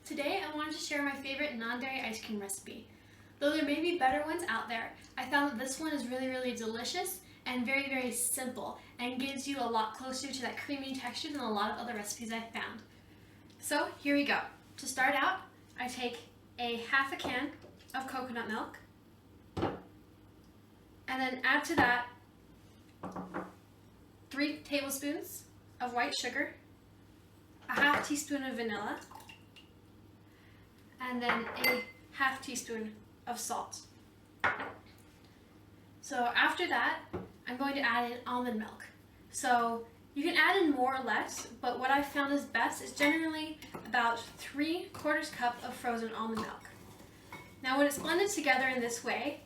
Today I wanted to share my favorite non-dairy ice cream recipe. Though there may be better ones out there, I found that this one is really delicious and very simple and gives you a lot closer to that creamy texture than a lot of other recipes I've found. So here we go. To start out, I take half a can of coconut milk and then add to that 3 tablespoons of white sugar, a half teaspoon of vanilla, and then a half teaspoon of salt. So after that, I'm going to add in almond milk. So you can add in more or less, but what I've found is best is generally about 3/4 cup of frozen almond milk. Now when it's blended together in this way,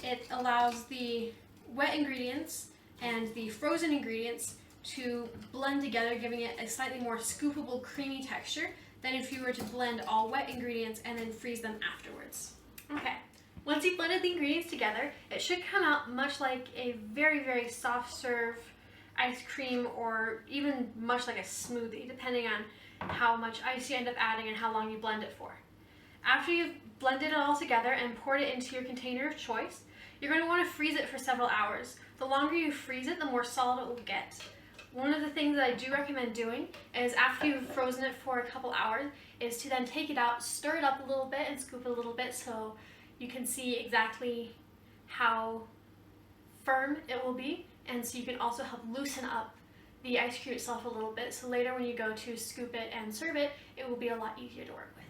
it allows the wet ingredients and the frozen ingredients to blend together, giving it a slightly more scoopable, creamy texture than if you were to blend all wet ingredients and then freeze them afterwards. Okay, once you've blended the ingredients together, it should come out much like a very soft serve ice cream, or even much like a smoothie, depending on how much ice you end up adding and how long you blend it for. After you've blended it all together and poured it into your container of choice, you're going to want to freeze it for several hours. The longer you freeze it, the more solid it will get. One of the things that I do recommend doing is after you've frozen it for a couple hours is to then take it out, stir it up a little bit and scoop it a little bit so you can see exactly how firm it will be, and so you can also help loosen up the ice cream itself a little bit, so later when you go to scoop it and serve it, it will be a lot easier to work with.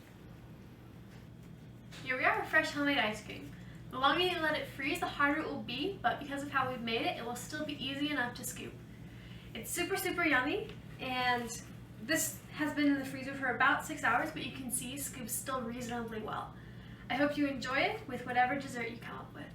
Here we are, fresh homemade ice cream. The longer you let it freeze, the harder it will be, but because of how we've made it, it will still be easy enough to scoop. It's super yummy, and this has been in the freezer for about 6 hours, but you can see scoops still reasonably well. I hope you enjoy it with whatever dessert you come up with.